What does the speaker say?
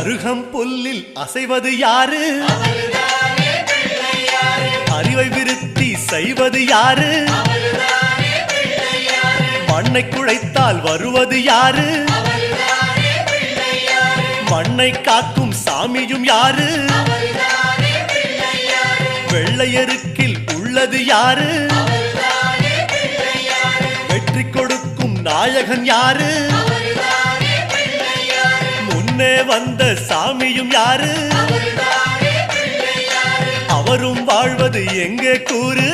அருகம் புல்லில் அசைவது யாரு? அறிவை விருத்தி செய்வது யாரு? மண்ணை குழைத்தால் வருவது யாரு? மண்ணை காக்கும் சாமியும் யாரு? வெள்ளையருக்கில் உள்ளது யாரு? வெற்றி கொடுக்கும் நாயகன் யாரு? முன்னே வந்த சாமியும் யாரு? அவரும் வாழ்வது எங்கே கூறு?